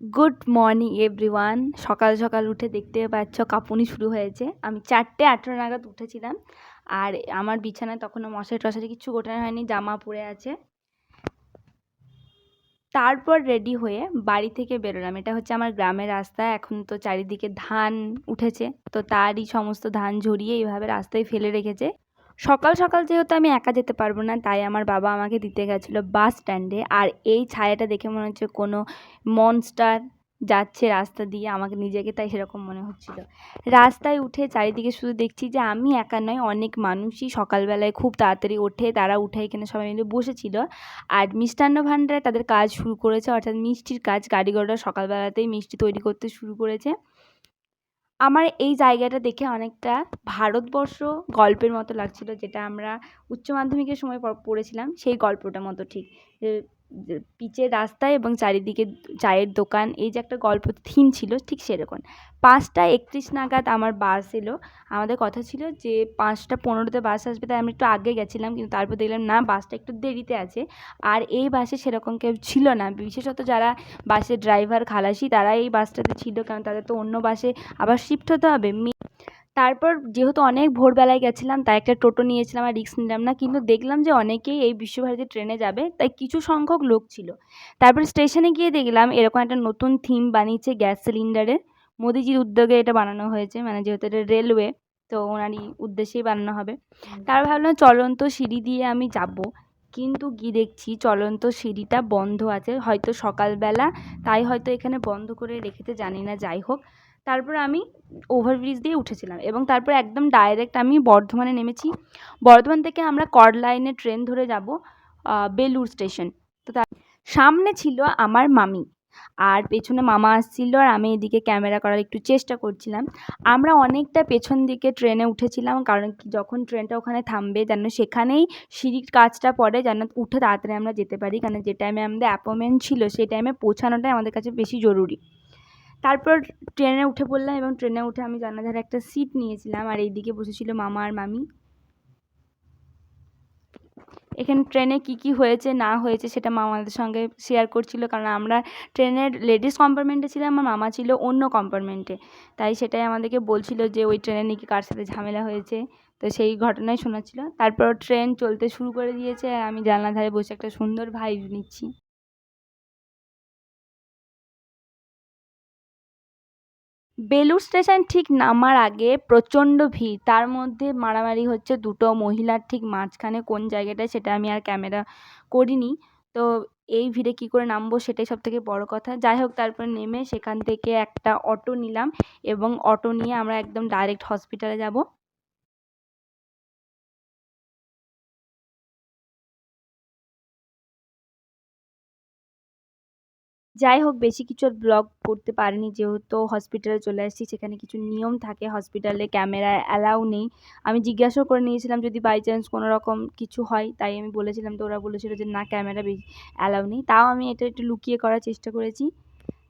Good morning everyone. সকাল সকাল উঠে দেখতে পাচ্ছ কাঁপুনি শুরু হয়েছে। আমি 4:18 নাগাদ উঠেছিলাম, আর আমার বিছানায় তখনও মশারি টশারি কিছু গোটানো হয়নি, জামা পরে আছে। তারপর রেডি হয়ে বাড়ি থেকে বেরোলাম। এটা হচ্ছে আমার গ্রামের রাস্তা। এখন তো চারিদিকে ধান উঠেছে, তো তারই সমস্ত ধান ঝরিয়ে এইভাবে রাস্তায় ফেলে রেখেছে। সকাল সকাল যেহেতু আমি একা যেতে পারবো না, তাই আমার বাবা আমাকে দিতে গেছিলো বাস স্ট্যান্ডে। আর এই ছায়াটা দেখে মনে হচ্ছে কোনো মনস্টার যাচ্ছে রাস্তা দিয়ে, আমাকে নিজেকে তাই সেরকম মনে হচ্ছিল। রাস্তায় উঠে চারিদিকে শুধু দেখছি যে আমি একা নয়, অনেক মানুষই সকালবেলায় খুব তাড়াতাড়ি ওঠে। তারা উঠে এখানে সবাই মিলে বসেছিল, আর মিষ্টান্ন ভাণ্ডারে তাদের কাজ শুরু করেছে, অর্থাৎ মিষ্টির কাজ। গাড়ি ঘোড়া সকালবেলাতেই মিষ্টি তৈরি করতে শুরু করেছে। আমার এই জায়গাটা দেখে অনেকটা ভারতবর্ষ গল্পের মতো লাগছিল, যেটা আমরা উচ্চ মাধ্যমিকের সময় পড়েছিলাম, সেই গল্পটার মতো ঠিক। পিচের রাস্তায় এবং চারিদিকে চায়ের দোকান, এই যে একটা গল্প থিম ছিল, ঠিক সেরকম। 5:31 নাগাদ আমার বাস এলো। আমাদের কথা ছিল যে 5:15-তে বাস আসবে, তাই আমরা একটু আগে গেছিলাম, কিন্তু তারপর দেখলাম না, বাসটা একটু দেরিতে আছে। আর এই বাসে সেরকম কেউ ছিল না, বিশেষত যারা বাসের ড্রাইভার খালাসি তারা এই বাসটাতে ছিল, কারণ তাদের তো অন্য বাসে আবার শিফট হতে হবে। তারপর যেহেতু অনেক ভোরবেলায় গেছিলাম, তাই একটা টোটো নিয়েছিলাম, আর রিস্ক নিলাম না। কিন্তু দেখলাম যে অনেকেই এই বিশ্বভারতী ট্রেনে যাবে, তাই কিছু সংখ্যক লোক ছিল। তারপর স্টেশনে গিয়ে দেখলাম এরকম একটা নতুন থিম বানিয়েছে গ্যাস সিলিন্ডারের। মোদিজির উদ্যোগে এটা বানানো হয়েছে, মানে যেহেতু এটা রেলওয়ে, তো ওনারই উদ্দেশ্যেই বানানো হবে। তারপর ভাবলাম চলন্ত সিঁড়ি দিয়ে আমি যাব, কিন্তু গিয়ে দেখছি চলন্ত সিঁড়িটা বন্ধ আছে, হয়তো সকালবেলা, তাই হয়তো এখানে বন্ধ করে রেখেছে, জানি না। যাই হোক, তারপর আমি ওভারব্রিজ দিয়ে উঠেছিলাম এবং তারপর একদম ডাইরেক্ট আমি বর্ধমানে নেমেছি। বর্ধমান থেকে আমরা কর্ড লাইনে ট্রেন ধরে যাব বেলুড় স্টেশন। তো তার সামনে ছিল আমার মামি, আর পেছনে মামা আসছিল, আর আমি এদিকে ক্যামেরা করার একটু চেষ্টা করছিলাম। আমরা অনেকটা পেছন দিকে ট্রেনে উঠেছিলাম, কারণ কি যখন ট্রেনটা ওখানে থামবে যেন সেখানেই সিঁড়ির কাজটা পড়ে, যেন উঠে তাড়াতাড়ি আমরা যেতে পারি, কারণ যে টাইমে আমাদের অ্যাপয়েন্টমেন্ট ছিল সেই টাইমে পৌঁছানোটাই আমাদের কাছে বেশি জরুরি। তারপর ট্রেনে উঠে পড়লাম এবং ট্রেনে উঠে আমি জানলার ধারে একটা সিট নিয়েছিলাম, আর এইদিকে বসেছিল মামা আর মামি। এখানে ট্রেনে কী হয়েছে না হয়েছে সেটা মামা আমাদের সঙ্গে শেয়ার করছিল, কারণ আমরা ট্রেনের লেডিস কম্পার্টমেন্টে ছিলাম, আমার মামা ছিল অন্য কম্পার্টমেন্টে, তাই সেটাই আমাদেরকে বলছিল যে ওই ট্রেনে নাকি কার সাথে ঝামেলা হয়েছে, তো সেই ঘটনাই শোনাচ্ছিল। তারপর ট্রেন চলতে শুরু করে দিয়েছে, আর আমি জানলার ধারে বসে একটা সুন্দর ভাইব নিচ্ছি। বেলুড় স্টেশন ঠিক নামার আগে প্রচণ্ড ভিড়, তার মধ্যে মারামারি হচ্ছে দুটো মহিলার ঠিক মাঝখানে কোন জায়গাটায়, সেটা আমি আর ক্যামেরা করিনি। তো এই ভিড়ে কী করে নামবো সেটাই সবথেকে বড় কথা। যাই হোক, তারপর নেমে সেখান থেকে একটা অটো নিলাম এবং অটো নিয়ে আমরা একদম ডাইরেক্ট হসপিটালে যাব। যাই হোক, বেশি কিছু আর ব্লগ করতে পারিনি, যেহেতু হসপিটালে চলে এসেছি। সেখানে কিছু নিয়ম থাকে, হসপিটালে ক্যামেরা অ্যালাউ নেই। আমি জিজ্ঞাসাও করে নিয়েছিলাম যদি বাই চান্স কোনো রকম কিছু হয়, তাই আমি বলেছিলাম, তো ওরা বলেছিল যে না, ক্যামেরা অ্যালাউ নেই। তাও আমি এটা একটু লুকিয়ে করার চেষ্টা করেছি।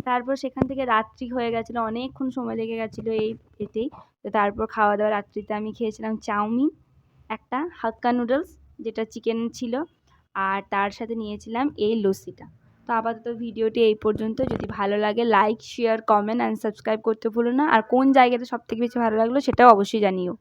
তারপর সেখান থেকে রাত্রি হয়ে গেছিলো, অনেকক্ষণ সময় লেগে গেছিলো এই এতেই। তো তারপর খাওয়া দাওয়া রাত্রিতে আমি খেয়েছিলাম চাউমিন, একটা হাক্কা নুডলস যেটা চিকেন ছিল, আর তার সাথে নিয়েছিলাম এই লস্যিটা। তো আপাতত ভিডিওটি এই পর্যন্ত। যদি ভালো লাগে like, share, comment and subscribe করতে ভুলো না। আর কোন জায়গাটা সবথেকে বেশি ভালো লাগলো সেটাও অবশ্যই জানিও।